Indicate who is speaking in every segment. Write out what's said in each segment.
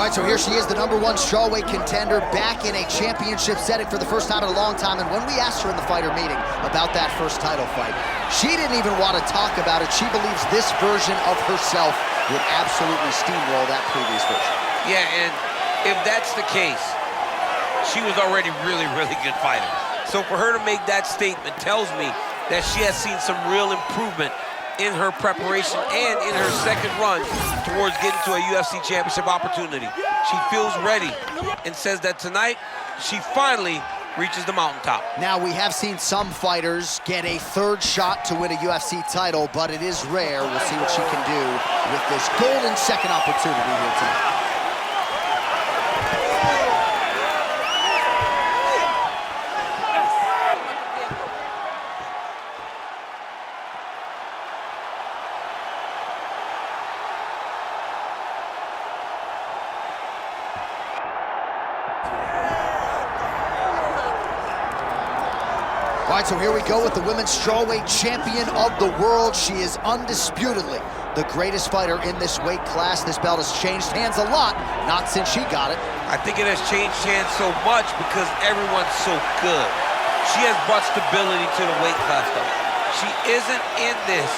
Speaker 1: All right, so here she is, the #1 strawweight contender, back in a championship setting for the first time in a long time. And when we asked her in the fighter meeting about that first title fight, she didn't even want to talk about it. She believes this version of herself would absolutely steamroll that previous version.
Speaker 2: Yeah, and if that's the case, she was already really good fighter. So for her to make that statement tells me that she has seen some real improvement in her preparation and in her second run towards getting to a UFC championship opportunity. She feels ready and says that tonight she finally reaches the mountaintop.
Speaker 1: Now, we have seen some fighters get a third shot to win a UFC title, but it is rare. We'll see what she can do with this golden second opportunity here tonight. All right, so here we go with the women's strawweight champion of the world. She is undisputedly the greatest fighter in this weight class. This belt has changed hands a lot, not since she got it.
Speaker 2: I think it has changed hands so much because everyone's so good. She has brought stability to the weight class, though. She isn't in this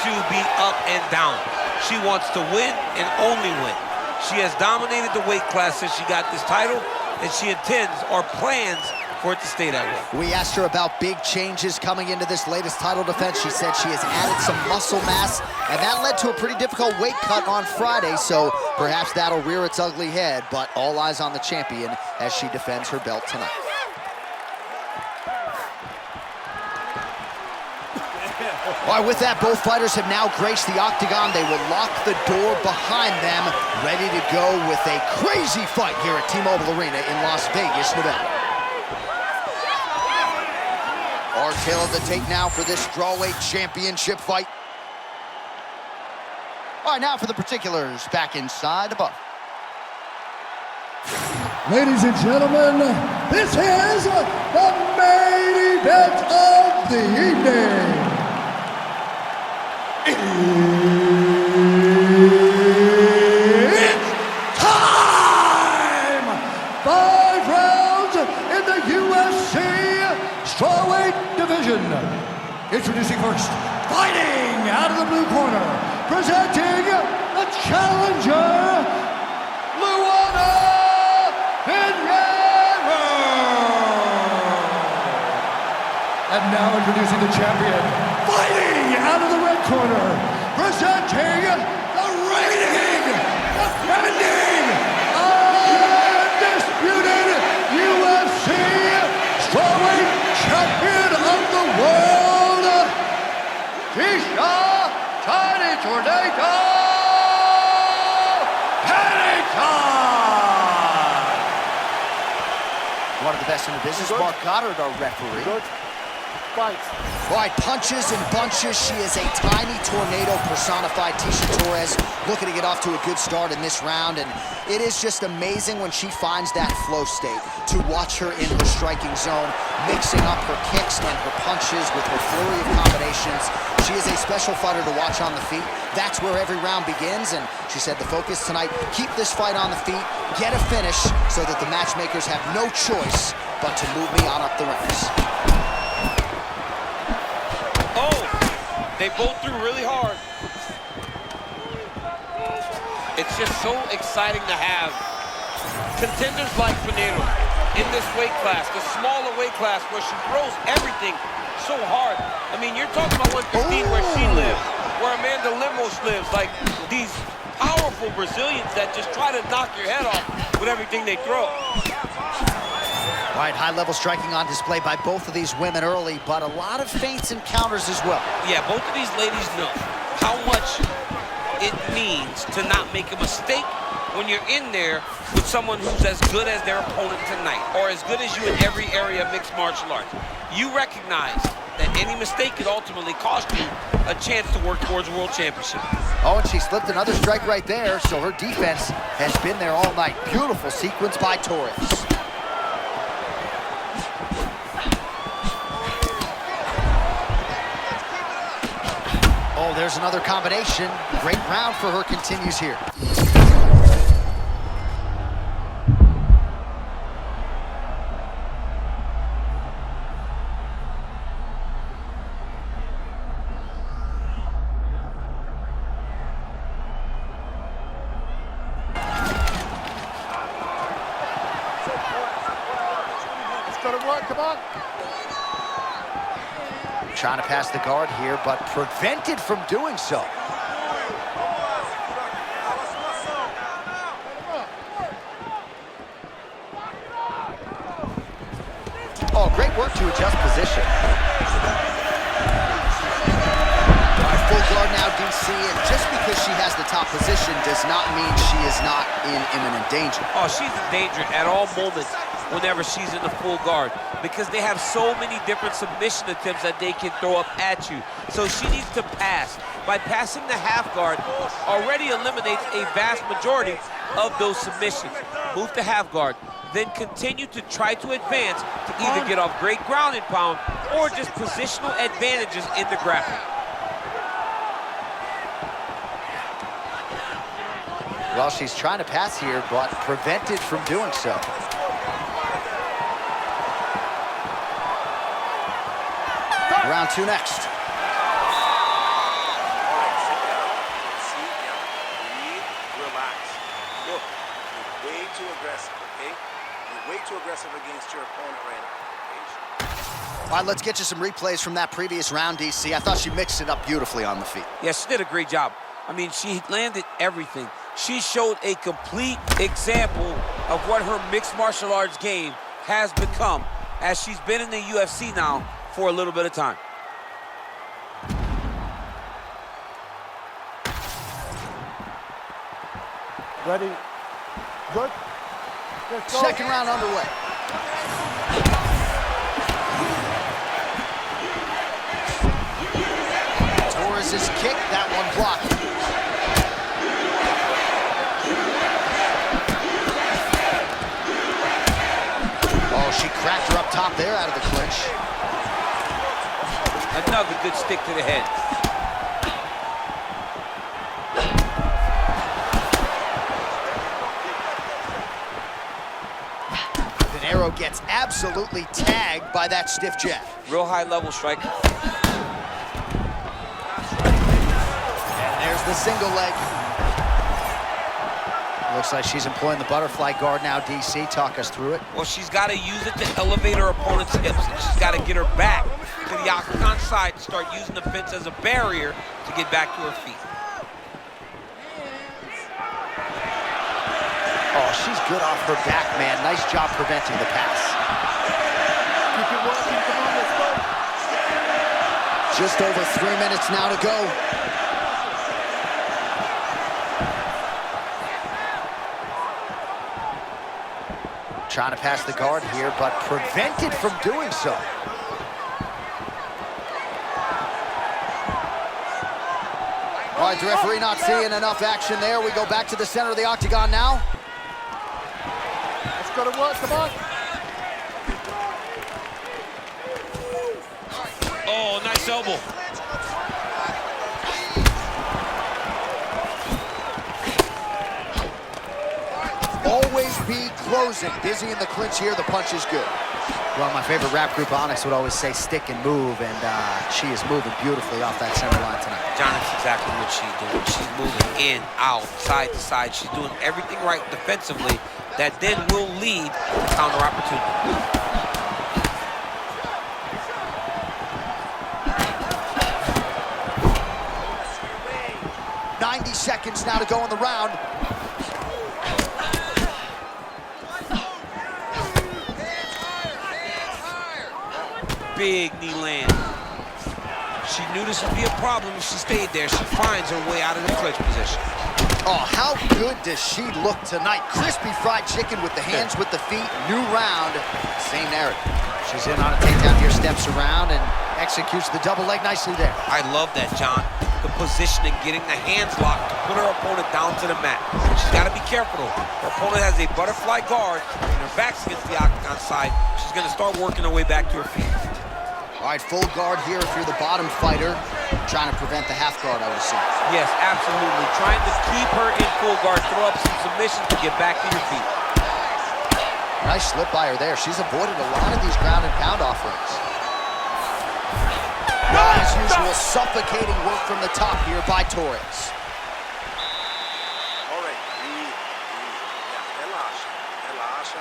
Speaker 2: to be up and down. She wants to win and only win. She has dominated the weight class since she got this title, and she intends or plans for it to stay that way.
Speaker 1: We asked her about big changes coming into this latest title defense. She said she has added some muscle mass, and that led to a pretty difficult weight cut on Friday, so perhaps that'll rear its ugly head, but all eyes on the champion as she defends her belt tonight. All right, with that, both fighters have now graced the octagon. They will lock the door behind them, ready to go with a crazy fight here at T-Mobile Arena in Las Vegas, Nevada. Our tail of the tape now for this strawweight championship fight. All right, now for the particulars, back inside the buff.
Speaker 3: Ladies and gentlemen, this is the main event of the evening. It's time! 5 rounds in the UFC strawweight division. Introducing first, fighting out of the blue corner, presenting the challenger, Luana Pinheiro. And now introducing the champion, fighting out of the red corner, presenting the reigning, defending, undisputed UFC strawweight champion of the world, Tecia Pennington.
Speaker 1: One of the best in the business, Mark Goddard, our referee.
Speaker 4: Good fight.
Speaker 1: All right, punches and bunches. She is a tiny tornado personified. Tecia Torres looking to get off to a good start in this round, and it is just amazing when she finds that flow state to watch her in her striking zone, mixing up her kicks and her punches with her flurry of combinations. She is a special fighter to watch on the feet. That's where every round begins, and she said the focus tonight, keep this fight on the feet, get a finish so that the matchmakers have no choice but to move me on up the ranks.
Speaker 2: They both threw really hard. It's just so exciting to have contenders like Pinheiro in this weight class, the smaller weight class where she throws everything so hard. I mean, you're talking about 115 where she lives, where Amanda Lemos lives, like these powerful Brazilians that just try to knock your head off with everything they throw.
Speaker 1: All right, high-level striking on display by both of these women early, but a lot of feints and counters as well.
Speaker 2: Yeah, both of these ladies know how much it means to not make a mistake when you're in there with someone who's as good as their opponent tonight, or as good as you in every area of mixed martial arts. You recognize that any mistake could ultimately cost you a chance to work towards a world championship.
Speaker 1: Oh, and she slipped another strike right there, so her defense has been there all night. Beautiful sequence by Torres. Oh, there's another combination. Great round for her continues here.
Speaker 3: come on.
Speaker 1: Trying to pass the guard here, but prevented from doing so. Oh, great work to adjust position. All right, full guard now, DC, and just because she has the top position does not mean she is not in imminent danger.
Speaker 2: Oh, she's in danger at all moments whenever she's in the full guard because they have so many different submission attempts that they can throw up at you. So she needs to pass. By passing the half guard, already eliminates a vast majority of those submissions. Move to half guard, then continue to try to advance to either get off great ground and pound or just positional advantages in the grappling.
Speaker 1: Well, she's trying to pass here, but prevented from doing so. Round two next.
Speaker 4: Relax. Look, you're way too aggressive, okay? You're way too aggressive against your opponent right now, okay?
Speaker 1: All right, let's get you some replays from that previous round, DC. I thought she mixed it up beautifully on the feet.
Speaker 2: Yeah, she did a great job. I mean, she landed everything. She showed a complete example of what her mixed martial arts game has become as she's been in the UFC now for a little bit of time.
Speaker 3: Ready? Good? Let's go.
Speaker 1: Second round underway. Torres's kick, that one blocked. Oh, she cracked her up top there out of the clinch.
Speaker 2: Another good stick to the head.
Speaker 1: Pinheiro gets absolutely tagged by that stiff jab.
Speaker 2: Real high-level striker.
Speaker 1: And there's the single leg. Looks like she's employing the butterfly guard now, DC. Talk us through it.
Speaker 2: Well, she's got to use it to elevate her opponent's hips. And she's got to get her back to the octagon side and start using the fence as a barrier to get back to her feet.
Speaker 1: Oh, she's good off her back, man. Nice job preventing the pass.
Speaker 3: Keep it working. Come on, let's go.
Speaker 1: Just over 3 minutes now to go. Trying to pass the guard here, but prevented from doing so. All right, the referee not seeing enough action there. We go back to the center of the octagon now.
Speaker 3: Let's go to work. Come on.
Speaker 2: Oh, nice elbow.
Speaker 1: Always be closing. Busy in the clinch here. The punch is good. Well, my favorite rap group, Onyx, would always say stick and move, and she is moving beautifully off that center line tonight.
Speaker 2: John, that's exactly what she's doing. She's moving in, out, side to side. She's doing everything right defensively that then will lead to counter opportunity.
Speaker 1: 90 seconds now to go in the round.
Speaker 2: Big knee land. She knew this would be a problem if she stayed there. She finds her way out of the clinch position.
Speaker 1: Oh, how good does she look tonight? Crispy fried chicken with the hands, with the feet. New round, same narrative. She's in on a takedown here, steps around, and executes the double leg nicely there.
Speaker 2: I love that, John. The positioning, getting the hands locked to put her opponent down to the mat. She's got to be careful. Her opponent has a butterfly guard, and her back's against the octagon side. She's going to start working her way back to her feet.
Speaker 1: All right, full guard here if you're the bottom fighter. Trying to prevent the half guard, I would assume.
Speaker 2: Yes, absolutely. Trying to keep her in full guard, throw up some submissions to get back to your feet.
Speaker 1: Nice slip by her there. She's avoided a lot of these ground and pound offerings. Well, as usual, suffocating work from the top here by Torres.
Speaker 4: All right, relaxa,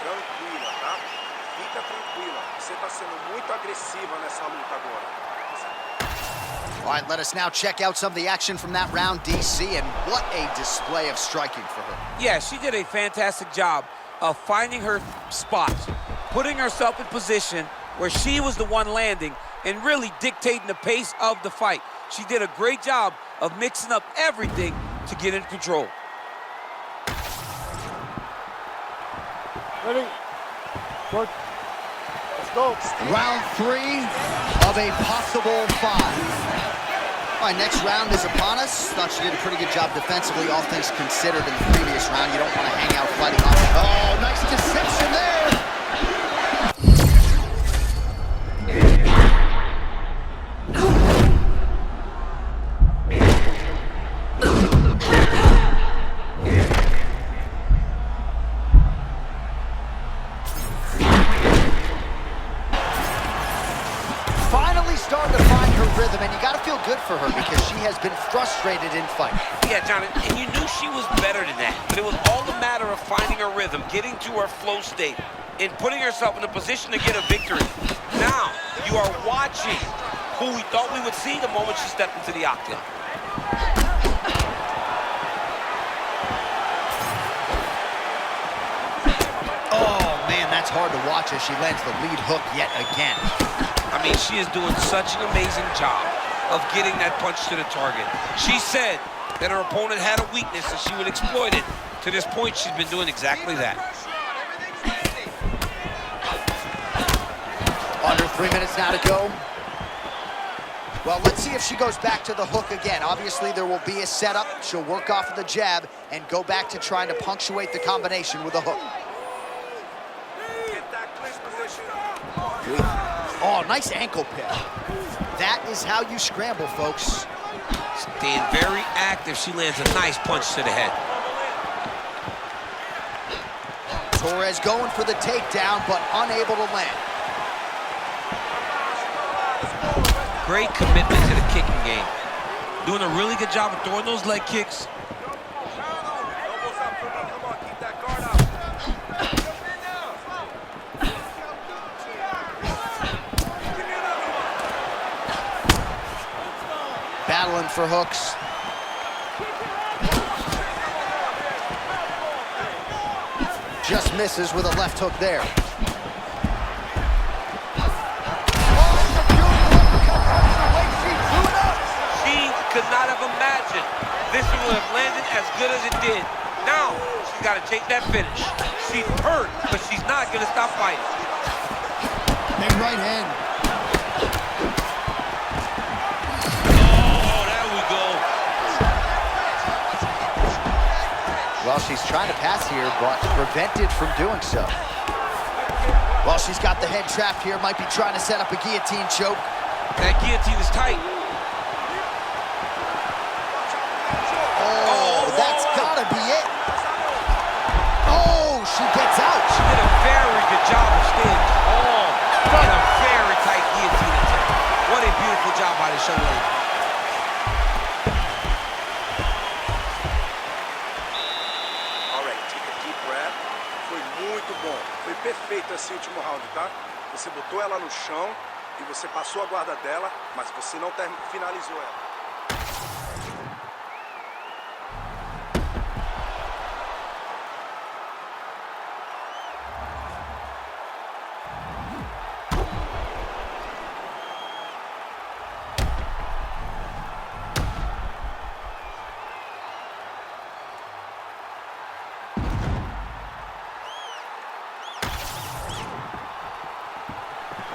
Speaker 4: tranquila, tá? Fica tranquila. agressiva nessa luta agora.
Speaker 1: All right, let us now check out some of the action from that round, DC, and what a display of striking for her.
Speaker 2: Yeah, she did a fantastic job of finding her spots, putting herself in position where she was the one landing and really dictating the pace of the fight. She did a great job of mixing up everything to get in control.
Speaker 3: Ready? Work. Let's go.
Speaker 1: Round 3 of a possible 5. All right, next round is upon us. Thought she did a pretty good job defensively, all things considered in the previous round. You don't want to hang out fighting off. Oh, nice deception there. Starting to find her rhythm, and you got to feel good for her because she has been frustrated in fight.
Speaker 2: Yeah, John, and you knew she was better than that, but it was all a matter of finding her rhythm, getting to her flow state, and putting herself in a position to get a victory. Now, you are watching who we thought we would see the moment she stepped into the octagon.
Speaker 1: Oh, man, that's hard to watch as she lands the lead hook yet again.
Speaker 2: I mean, she is doing such an amazing job of getting that punch to the target. She said that her opponent had a weakness and she would exploit it. To this point, she's been doing exactly that.
Speaker 1: Under 3 minutes now to go. Well, let's see if she goes back to the hook again. Obviously, there will be a setup. She'll work off of the jab and go back to trying to punctuate the combination with a hook. Oh, nice ankle pick. That is how you scramble, folks.
Speaker 2: Staying very active, she lands a nice punch to the head.
Speaker 1: Torres going for the takedown, but unable to land.
Speaker 2: Great commitment to the kicking game. Doing a really good job of throwing those leg kicks.
Speaker 1: Battling for hooks. Just misses with a left hook there.
Speaker 2: She could not have imagined this would have landed as good as it did. Now, she's got to take that finish. She's hurt, but she's not going to stop fighting.
Speaker 1: Big right hand. Well, she's trying to pass here, but prevented from doing so. Well, she's got the head trapped here. Might be trying to set up a guillotine choke.
Speaker 2: That guillotine is tight.
Speaker 1: Oh, that's gotta be it. Oh, she gets out.
Speaker 2: She did a very good job of staying tall in a very tight guillotine attack. What a beautiful job by the show lady.
Speaker 4: Foi perfeito esse último round, tá? Você botou ela no chão e você passou a guarda dela, mas você não finalizou ela.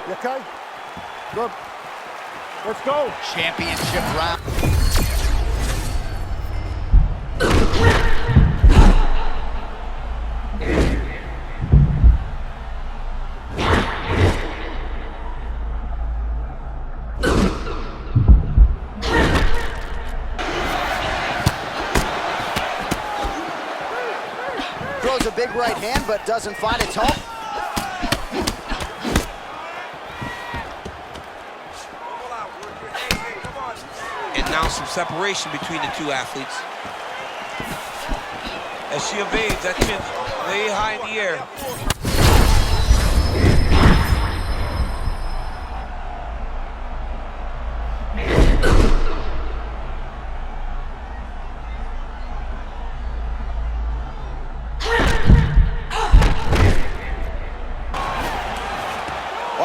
Speaker 3: You okay? Good. Let's go.
Speaker 1: Championship round. Throws a big right hand, but doesn't find its home.
Speaker 2: Now some separation between the two athletes. As she evades, that chin way high in the air.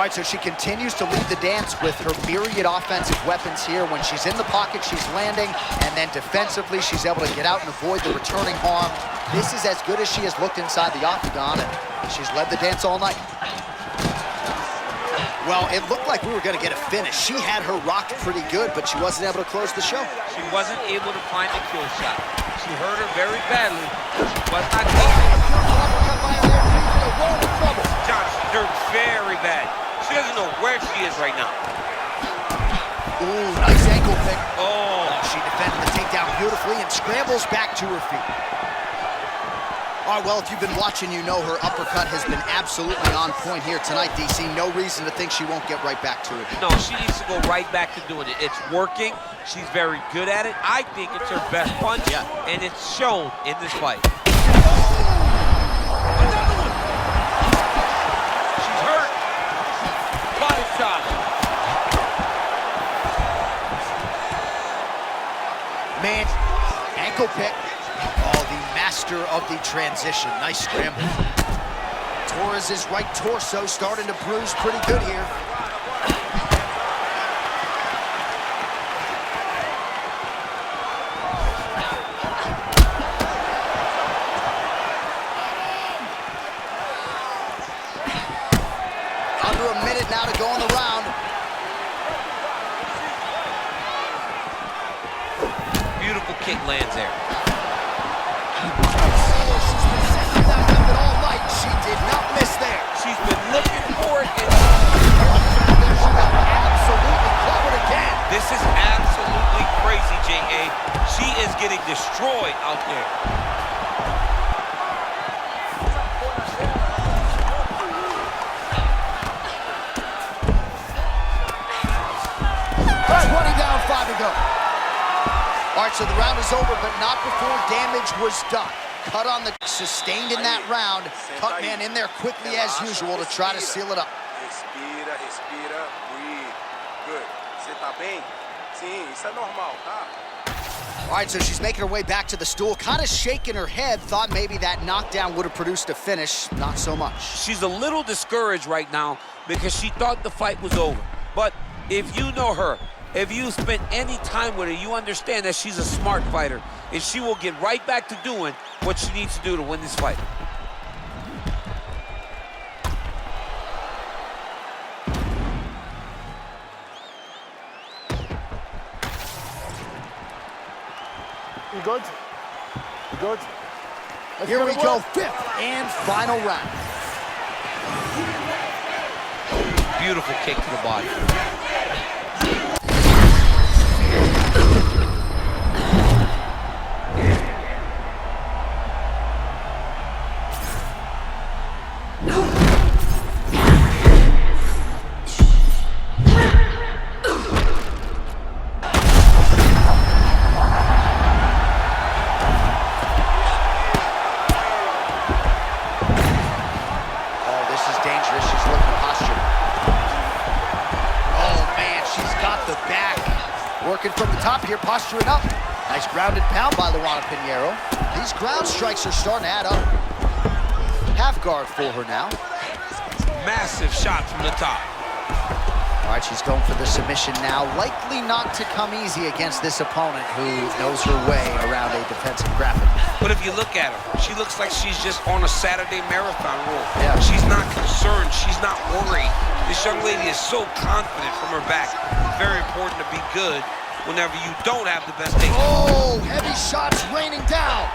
Speaker 1: All right, so she continues to lead the dance with her myriad offensive weapons here. When she's in the pocket, she's landing, and then defensively, she's able to get out and avoid the returning harm. This is as good as she has looked inside the octagon, and she's led the dance all night. Well, it looked like we were going to get a finish. She had her rocked pretty good, but she wasn't able to close the show.
Speaker 2: She wasn't able to find the kill shot. She hurt her very badly. She was not able. John, she's hurt very bad. She doesn't know where she is right now.
Speaker 1: Ooh, nice ankle pick.
Speaker 2: Oh.
Speaker 1: She defended the takedown beautifully and scrambles back to her feet. All right, well, if you've been watching, you know her uppercut has been absolutely on point here tonight, DC. No reason to think she won't get right back to it.
Speaker 2: No, she needs to go right back to doing it. It's working. She's very good at it. I think it's her best punch, and it's shown in this fight. Another one. She's hurt. Body shot.
Speaker 1: Man, ankle pick. Oh, the master of the transition. Nice scramble. Torres's right torso starting to bruise pretty good here. Under a minute now to go in the round.
Speaker 2: Beautiful kick lands there.
Speaker 1: She did not miss there.
Speaker 2: She's been looking for it. And
Speaker 1: absolutely covered again.
Speaker 2: This is absolutely crazy, J.A. She is getting destroyed out there.
Speaker 1: 20 down, 5 to go. All right, so the round is over, but not before damage was done. Cut on the sustained in that round. Cut man in there quickly as usual to try to seal it up.
Speaker 4: Respira, respira, breathe. Good. Você tá bem? Sim, isso é normal, tá?
Speaker 1: All right, so she's making her way back to the stool, kind of shaking her head, thought maybe that knockdown would have produced a finish. Not so much.
Speaker 2: She's a little discouraged right now because she thought the fight was over. But if you know her, if you spent any time with her, you understand that she's a smart fighter, and she will get right back to doing what she needs to do to win this fight.
Speaker 3: You good? You good?
Speaker 1: Here we go, fifth and final round.
Speaker 2: Beautiful kick to the body.
Speaker 1: Working from the top here, posturing up. Nice grounded pound by Luana Pinheiro. These ground strikes are starting to add up. Half guard for her now.
Speaker 2: Massive shot from the top.
Speaker 1: All right, she's going for the submission now. Likely not to come easy against this opponent who knows her way around a defensive graphic.
Speaker 2: But if you look at her, she looks like she's just on a Saturday marathon roll.
Speaker 1: Yeah.
Speaker 2: She's not concerned. She's not worried. This young lady is so confident from her back. It's very important to be good whenever you don't have the best day.
Speaker 1: Oh, heavy shots raining down.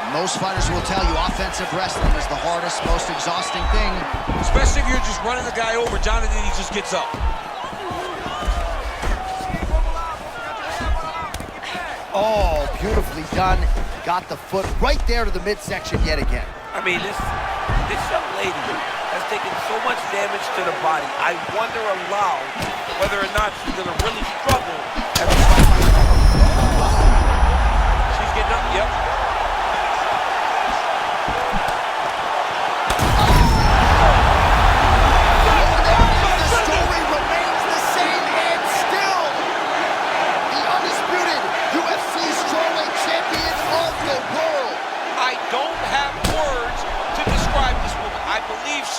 Speaker 1: Most fighters will tell you offensive wrestling is the hardest, most exhausting thing.
Speaker 2: Especially if you're just running the guy over, John, and then he just gets up.
Speaker 1: Oh, beautifully done. Got the foot right there to the midsection yet again.
Speaker 2: I mean, this young lady has taken so much damage to the body. I wonder aloud whether or not she's going to really struggle as a fighter. She's getting up, yep.
Speaker 1: The story remains the same, and still the undisputed UFC strawweight champion of the world.
Speaker 2: I don't have words to describe this woman.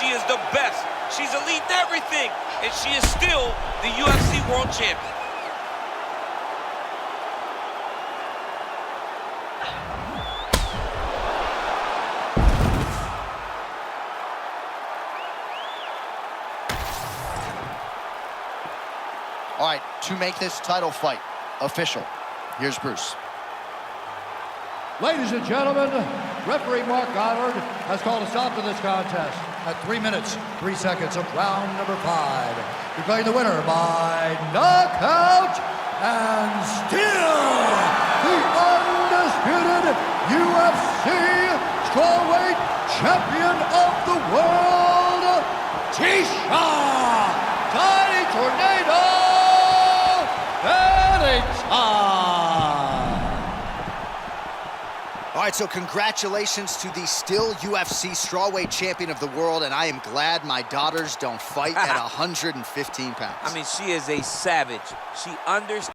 Speaker 2: She is the best. She's elite in everything, and she is still the UFC World Champion.
Speaker 1: All right, to make this title fight official, here's Bruce.
Speaker 3: Ladies and gentlemen, referee Mark Goddard has called a stop to this contest at 3 minutes, 3 seconds of round number 5. Declaring the winner by knockout and still the undisputed UFC strawweight champion of the world, Tecia Tiny Tornado Pennington.
Speaker 1: All right, so congratulations to the still UFC strawweight champion of the world, and I am glad my daughters don't fight at 115 pounds.
Speaker 2: I mean, she is a savage. She understands.